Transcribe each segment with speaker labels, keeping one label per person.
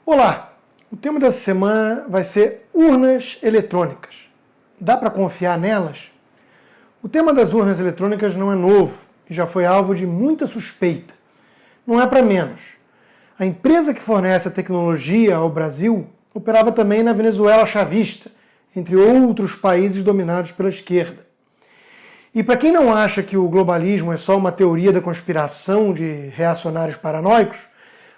Speaker 1: Olá, o tema dessa semana vai ser urnas eletrônicas. Dá para confiar nelas? O tema das urnas eletrônicas não é novo e já foi alvo de muita suspeita. Não é para menos. A empresa que fornece a tecnologia ao Brasil operava também na Venezuela chavista, entre outros países dominados pela esquerda. E para quem não acha que o globalismo é só uma teoria da conspiração de reacionários paranoicos,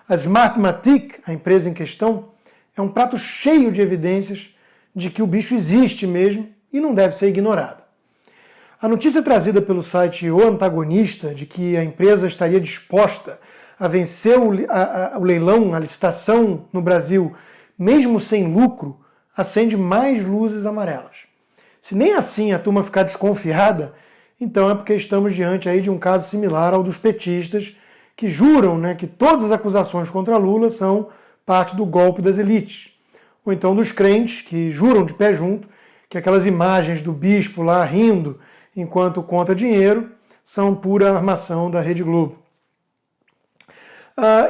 Speaker 1: a Smartmatic, a empresa em questão, é um prato cheio de evidências de que o bicho existe mesmo e não deve ser ignorado. A notícia trazida pelo site O Antagonista de que a empresa estaria disposta a vencer o leilão, a licitação no Brasil, mesmo sem lucro, acende mais luzes amarelas. Se nem assim a turma ficar desconfiada, então é porque estamos diante aí de um caso similar ao dos petistas, que juram, que todas as acusações contra Lula são parte do golpe das elites. Ou então dos crentes, que juram de pé junto que aquelas imagens do bispo lá rindo enquanto conta dinheiro são pura armação da Rede Globo.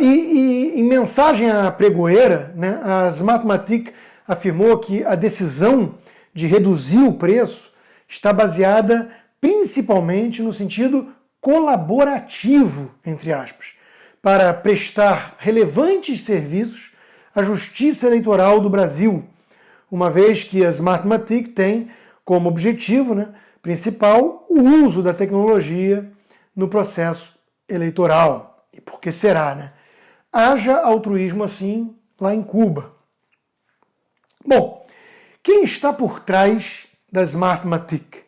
Speaker 1: Em mensagem à pregoeira, a Smartmatic afirmou que a decisão de reduzir o preço está baseada principalmente no sentido colaborativo, entre aspas, para prestar relevantes serviços à Justiça Eleitoral do Brasil, uma vez que a Smartmatic tem como objetivo principal o uso da tecnologia no processo eleitoral. E por que será, Haja altruísmo assim lá em Cuba. Bom, quem está por trás da Smartmatic?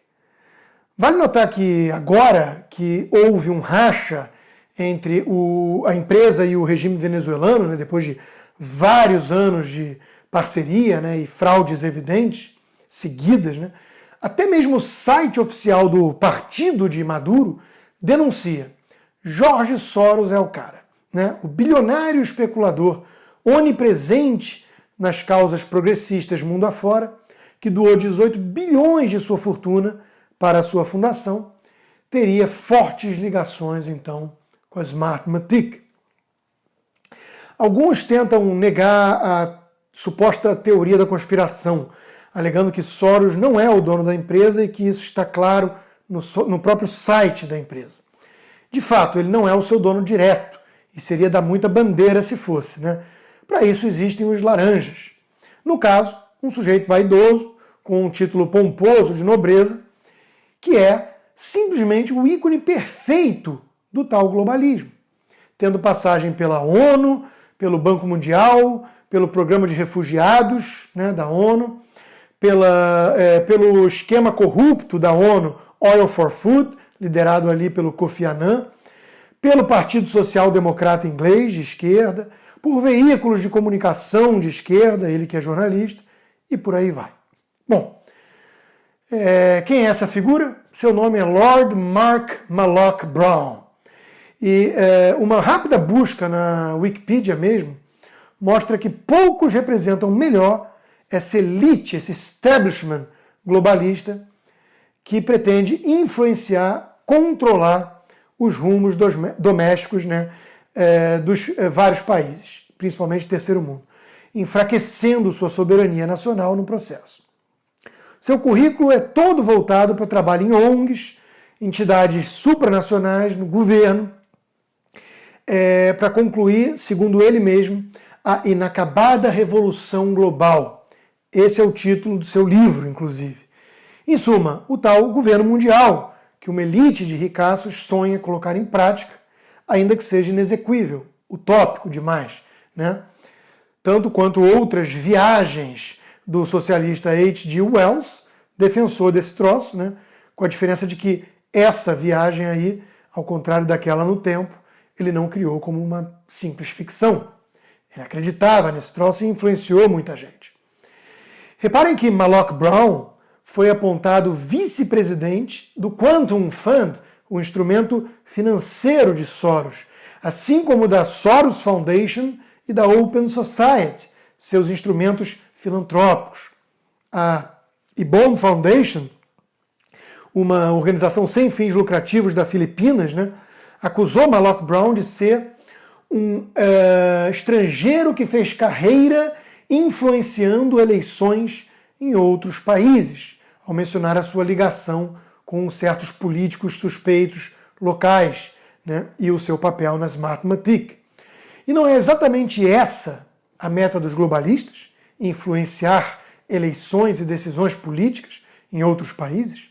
Speaker 1: Vale notar que agora que houve um racha entre a empresa e o regime venezuelano, depois de vários anos de parceria e fraudes evidentes, seguidas, até mesmo o site oficial do partido de Maduro denuncia: Jorge Soros é o cara, o bilionário especulador onipresente nas causas progressistas mundo afora, que doou 18 bilhões de sua fortuna para a sua fundação, teria fortes ligações, então, com a Smartmatic. Alguns tentam negar a suposta teoria da conspiração, alegando que Soros não é o dono da empresa e que isso está claro no próprio site da empresa. De fato, ele não é o seu dono direto, e seria dar muita bandeira se fosse. Para isso existem os laranjas. No caso, um sujeito vaidoso, com um título pomposo de nobreza, que é simplesmente o ícone perfeito do tal globalismo, tendo passagem pela ONU, pelo Banco Mundial, pelo Programa de Refugiados da ONU, pelo esquema corrupto da ONU, Oil for Food, liderado ali pelo Kofi Annan, pelo Partido Social Democrata inglês, de esquerda, por veículos de comunicação de esquerda, ele que é jornalista, e por aí vai. Bom, quem é essa figura? Seu nome é Lord Mark Malloch Brown. E uma rápida busca na Wikipedia mesmo mostra que poucos representam melhor essa elite, esse establishment globalista que pretende influenciar, controlar os rumos domésticos dos vários países, principalmente terceiro mundo, enfraquecendo sua soberania nacional no processo. Seu currículo é todo voltado para o trabalho em ONGs, entidades supranacionais, no governo, para concluir, segundo ele mesmo, a inacabada revolução global. Esse é o título do seu livro, inclusive. Em suma, o tal governo mundial, que uma elite de ricaços sonha colocar em prática, ainda que seja inexequível, utópico demais, Tanto quanto outras viagens do socialista H.G. Wells, defensor desse troço, com a diferença de que essa viagem aí, ao contrário daquela no tempo, ele não criou como uma simples ficção. Ele acreditava nesse troço e influenciou muita gente. Reparem que Malloch Brown foi apontado vice-presidente do Quantum Fund, o instrumento financeiro de Soros, assim como da Soros Foundation e da Open Society, seus instrumentos filantrópicos. A IBOM Foundation, uma organização sem fins lucrativos da Filipinas, acusou Malloch Brown de ser um estrangeiro que fez carreira influenciando eleições em outros países, ao mencionar a sua ligação com certos políticos suspeitos locais, né, e o seu papel na Smartmatic. E não é exatamente essa a meta dos globalistas? Influenciar eleições e decisões políticas em outros países?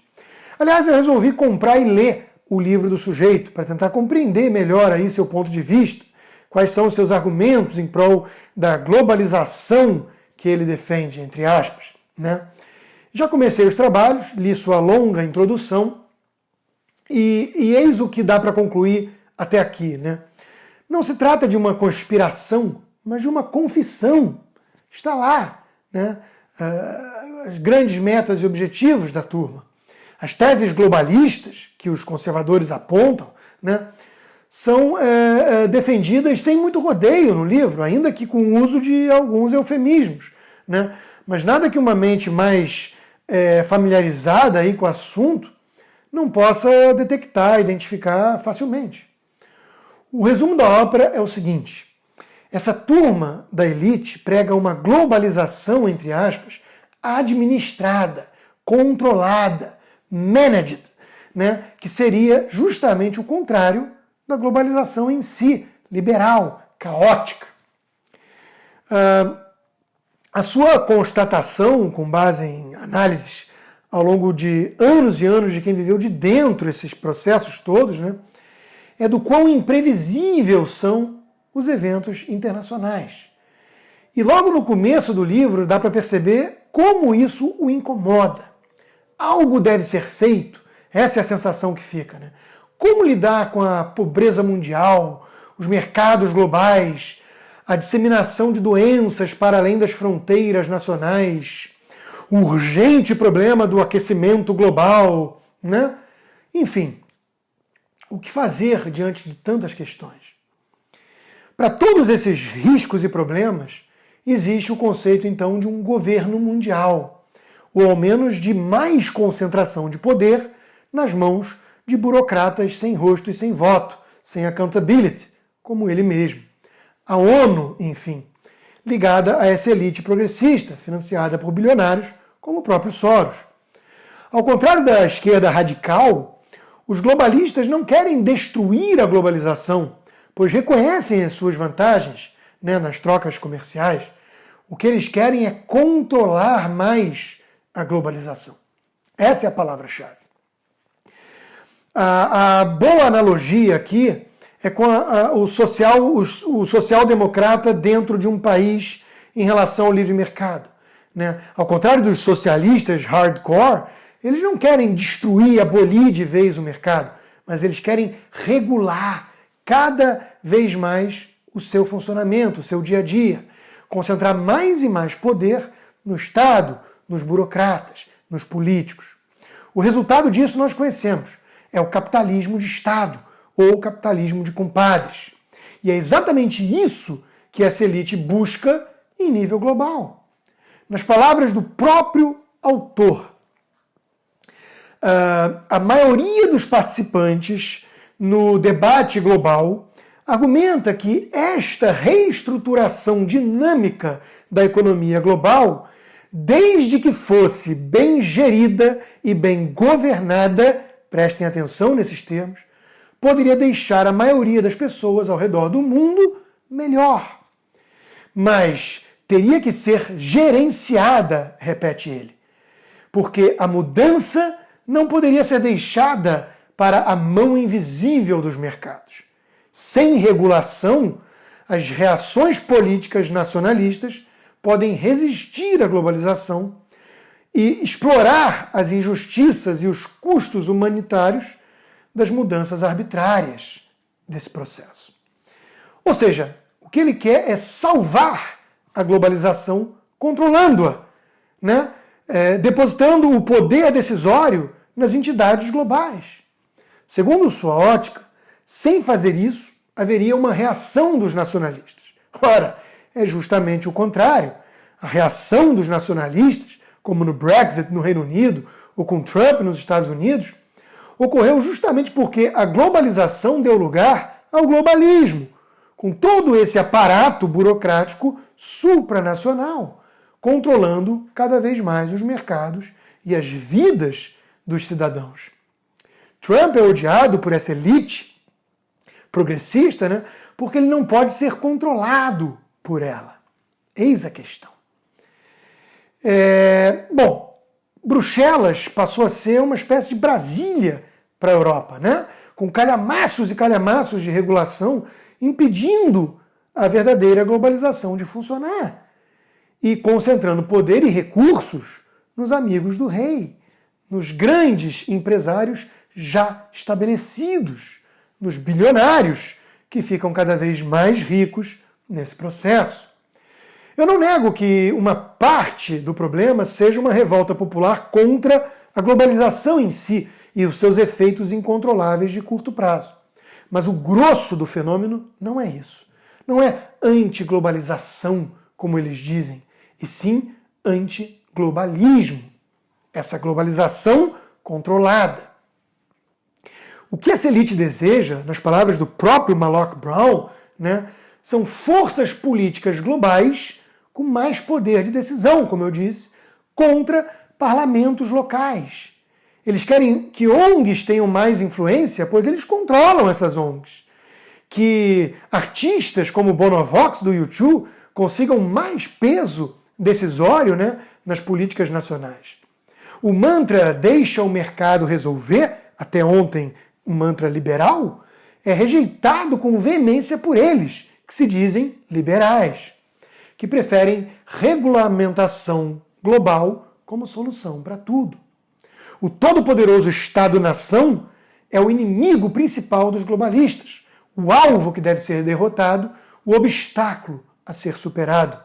Speaker 1: Aliás, eu resolvi comprar e ler o livro do sujeito para tentar compreender melhor aí seu ponto de vista, quais são os seus argumentos em prol da globalização que ele defende, entre aspas, né? Já comecei os trabalhos, li sua longa introdução e eis o que dá para concluir até aqui, né? Não se trata de uma conspiração, mas de uma confissão. Está lá, né? As grandes metas e objetivos da turma. As teses globalistas que os conservadores apontam, né, são defendidas sem muito rodeio no livro, ainda que com o uso de alguns eufemismos, né? Mas nada que uma mente mais familiarizada aí com o assunto não possa detectar, identificar facilmente. O resumo da ópera é o seguinte: essa turma da elite prega uma globalização, entre aspas, administrada, controlada, managed, né, que seria justamente o contrário da globalização em si, liberal, caótica. A sua constatação, com base em análises ao longo de anos e anos de quem viveu de dentro esses processos todos, né, é do quão imprevisível são os eventos internacionais. E logo no começo do livro dá para perceber como isso o incomoda. Algo deve ser feito, essa é a sensação que fica, né? Como lidar com a pobreza mundial, os mercados globais, a disseminação de doenças para além das fronteiras nacionais, o urgente problema do aquecimento global, né? Enfim, o que fazer diante de tantas questões? Para todos esses riscos e problemas, existe o conceito, então, de um governo mundial, ou ao menos de mais concentração de poder nas mãos de burocratas sem rosto e sem voto, sem accountability, como ele mesmo. A ONU, enfim, ligada a essa elite progressista, financiada por bilionários, como o próprio Soros. Ao contrário da esquerda radical, os globalistas não querem destruir a globalização, pois reconhecem as suas vantagens, né, nas trocas comerciais. O que eles querem é controlar mais a globalização. Essa é a palavra-chave. A boa analogia aqui é com o social-democrata dentro de um país em relação ao livre mercado, né? Ao contrário dos socialistas hardcore, eles não querem destruir, abolir de vez o mercado, mas eles querem regular cada vez mais o seu funcionamento, o seu dia a dia, concentrar mais e mais poder no Estado, nos burocratas, nos políticos. O resultado disso nós conhecemos. É o capitalismo de Estado, ou o capitalismo de compadres. E é exatamente isso que essa elite busca em nível global. Nas palavras do próprio autor, a maioria dos participantes no debate global argumenta que esta reestruturação dinâmica da economia global, desde que fosse bem gerida e bem governada, prestem atenção nesses termos, poderia deixar a maioria das pessoas ao redor do mundo melhor. Mas teria que ser gerenciada, repete ele, porque a mudança não poderia ser deixada para a mão invisível dos mercados. Sem regulação, as reações políticas nacionalistas podem resistir à globalização e explorar as injustiças e os custos humanitários das mudanças arbitrárias desse processo. Ou seja, o que ele quer é salvar a globalização controlando-a, né? Depositando o poder decisório nas entidades globais. Segundo sua ótica, sem fazer isso, haveria uma reação dos nacionalistas. Ora, é justamente o contrário. A reação dos nacionalistas, como no Brexit no Reino Unido ou com Trump nos Estados Unidos, ocorreu justamente porque a globalização deu lugar ao globalismo, com todo esse aparato burocrático supranacional, controlando cada vez mais os mercados e as vidas dos cidadãos. Trump é odiado por essa elite progressista, né, porque ele não pode ser controlado por ela. Eis a questão. Bom, Bruxelas passou a ser uma espécie de Brasília para a Europa, né? Com calhamaços e calhamaços de regulação impedindo a verdadeira globalização de funcionar e concentrando poder e recursos nos amigos do rei, nos grandes empresários já estabelecidos, nos bilionários que ficam cada vez mais ricos nesse processo. Eu não nego que uma parte do problema seja uma revolta popular contra a globalização em si e os seus efeitos incontroláveis de curto prazo. Mas o grosso do fenômeno não é isso. Não é antiglobalização, como eles dizem, e sim antiglobalismo. Essa globalização controlada. O que essa elite deseja, nas palavras do próprio Malloch Brown, né, são forças políticas globais com mais poder de decisão, como eu disse, contra parlamentos locais. Eles querem que ONGs tenham mais influência, pois eles controlam essas ONGs. Que artistas como Bonovox do U2 consigam mais peso decisório, né, nas políticas nacionais. O mantra deixa o mercado resolver, até ontem um mantra liberal, é rejeitado com veemência por eles, que se dizem liberais, que preferem regulamentação global como solução para tudo. O todo-poderoso Estado-nação é o inimigo principal dos globalistas, o alvo que deve ser derrotado, o obstáculo a ser superado.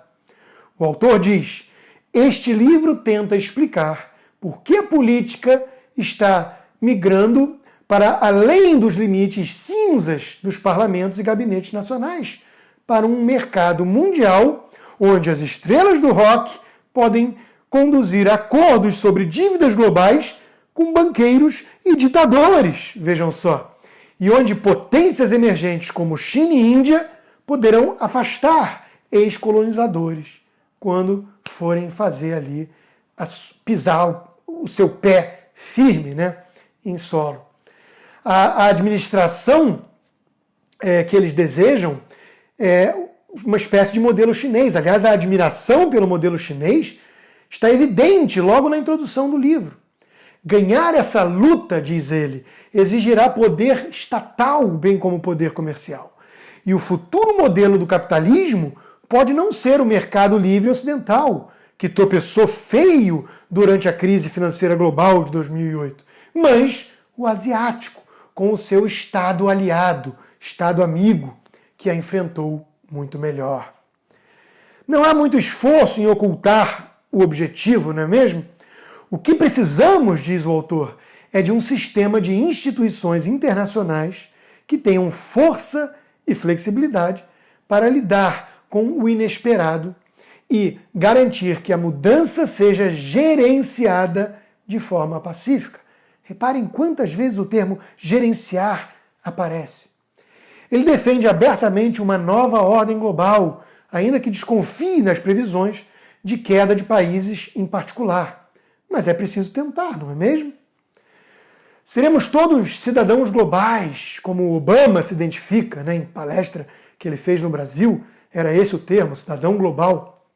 Speaker 1: O autor diz: este livro tenta explicar por que a política está migrando para além dos limites cinzas dos parlamentos e gabinetes nacionais, para um mercado mundial onde as estrelas do rock podem conduzir acordos sobre dívidas globais com banqueiros e ditadores, vejam só. E onde potências emergentes como China e Índia poderão afastar ex-colonizadores quando forem fazer ali, pisar o seu pé firme, né, em solo. A administração que eles desejam é uma espécie de modelo chinês. Aliás, a admiração pelo modelo chinês está evidente logo na introdução do livro. Ganhar essa luta, diz ele, exigirá poder estatal, bem como poder comercial. E o futuro modelo do capitalismo pode não ser o mercado livre ocidental, que tropeçou feio durante a crise financeira global de 2008, mas o asiático, com o seu Estado aliado, Estado amigo, que a enfrentou muito melhor. Não há muito esforço em ocultar o objetivo, não é mesmo? O que precisamos, diz o autor, é de um sistema de instituições internacionais que tenham força e flexibilidade para lidar com o inesperado e garantir que a mudança seja gerenciada de forma pacífica. Reparem quantas vezes o termo gerenciar aparece. Ele defende abertamente uma nova ordem global, ainda que desconfie nas previsões de queda de países em particular. Mas é preciso tentar, não é mesmo? Seremos todos cidadãos globais, como Obama se identifica, né, em palestra que ele fez no Brasil, era esse o termo, cidadão global.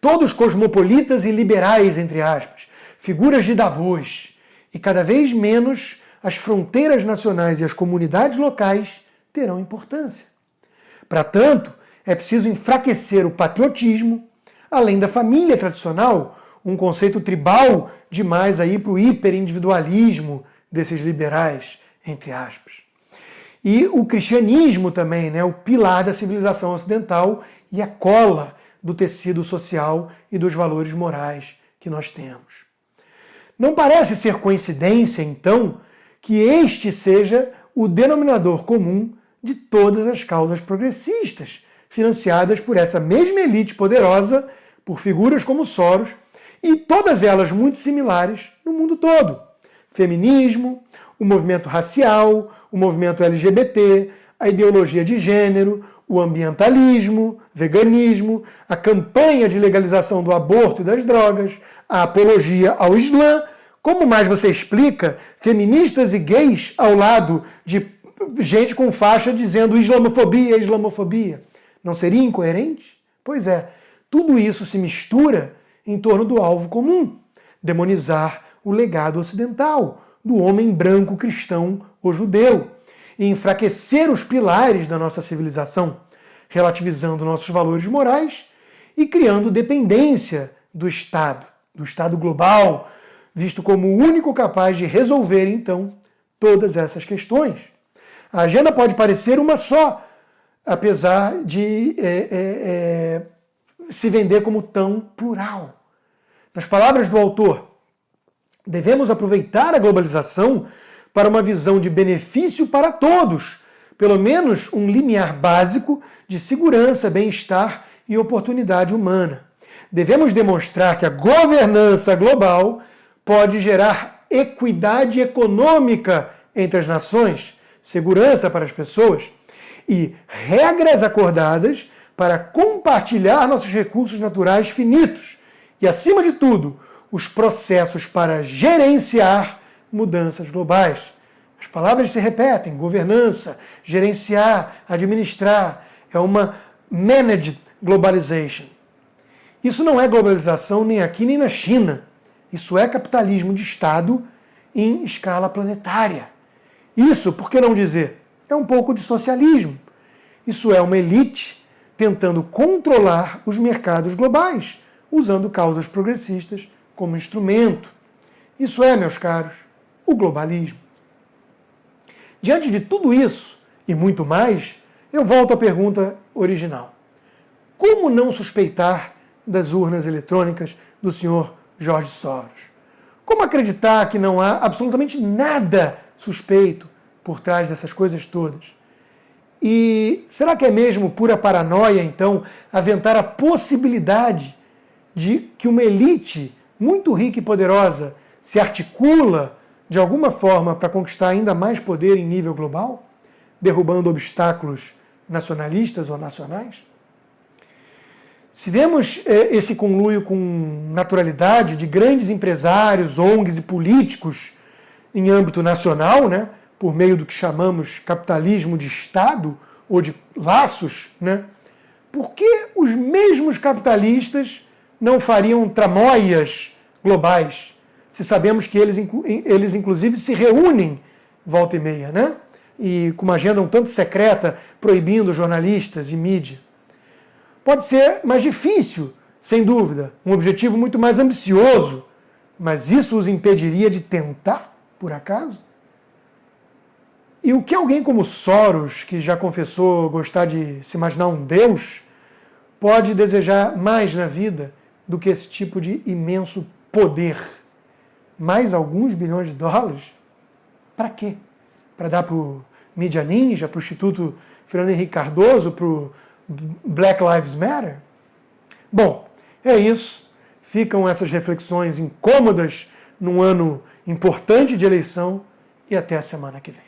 Speaker 1: Todos cosmopolitas e liberais, entre aspas, figuras de Davos, e cada vez menos as fronteiras nacionais e as comunidades locais terão importância. Para tanto, é preciso enfraquecer o patriotismo, além da família tradicional, um conceito tribal demais aí para o hiperindividualismo desses liberais, entre aspas. E o cristianismo também, né, o pilar da civilização ocidental e a cola do tecido social e dos valores morais que nós temos. Não parece ser coincidência, então, que este seja o denominador comum de todas as causas progressistas, financiadas por essa mesma elite poderosa, por figuras como Soros, e todas elas muito similares no mundo todo. Feminismo, o movimento racial, o movimento LGBT, a ideologia de gênero, o ambientalismo, veganismo, a campanha de legalização do aborto e das drogas, a apologia ao Islã. Como mais você explica feministas e gays ao lado de gente com faixa dizendo islamofobia, islamofobia? Não seria incoerente? Pois é, tudo isso se mistura em torno do alvo comum, demonizar o legado ocidental, do homem branco cristão ou judeu, e enfraquecer os pilares da nossa civilização, relativizando nossos valores morais e criando dependência do Estado global, visto como o único capaz de resolver, então, todas essas questões. A agenda pode parecer uma só, apesar de se vender como tão plural. Nas palavras do autor, devemos aproveitar a globalização para uma visão de benefício para todos, pelo menos um limiar básico de segurança, bem-estar e oportunidade humana. Devemos demonstrar que a governança global pode gerar equidade econômica entre as nações, segurança para as pessoas e regras acordadas para compartilhar nossos recursos naturais finitos e, acima de tudo, os processos para gerenciar mudanças globais. As palavras se repetem: governança, gerenciar, administrar. É uma managed globalization. Isso não é globalização nem aqui nem na China. Isso é capitalismo de Estado em escala planetária. Isso, por que não dizer, é um pouco de socialismo. Isso é uma elite tentando controlar os mercados globais, usando causas progressistas como instrumento. Isso é, meus caros, o globalismo. Diante de tudo isso e muito mais, eu volto à pergunta original. Como não suspeitar das urnas eletrônicas do senhor George Soros? Como acreditar que não há absolutamente nada suspeito por trás dessas coisas todas? E será que é mesmo pura paranoia, então, aventar a possibilidade de que uma elite muito rica e poderosa se articula de alguma forma para conquistar ainda mais poder em nível global, derrubando obstáculos nacionalistas ou nacionais? Se vemos esse conluio com naturalidade de grandes empresários, ONGs e políticos em âmbito nacional, né, por meio do que chamamos capitalismo de Estado ou de laços, né, por que os mesmos capitalistas não fariam tramóias globais, se sabemos que eles inclusive se reúnem volta e meia, né? E com uma agenda um tanto secreta, proibindo jornalistas e mídia. Pode ser mais difícil, sem dúvida, um objetivo muito mais ambicioso, mas isso os impediria de tentar, por acaso? E o que alguém como Soros, que já confessou gostar de se imaginar um deus, pode desejar mais na vida do que esse tipo de imenso poder? Mais alguns bilhões de dólares? Para quê? Para dar para o Mídia Ninja, para o Instituto Fernando Henrique Cardoso, para o Black Lives Matter? Bom, é isso. Ficam essas reflexões incômodas num ano importante de eleição e até a semana que vem.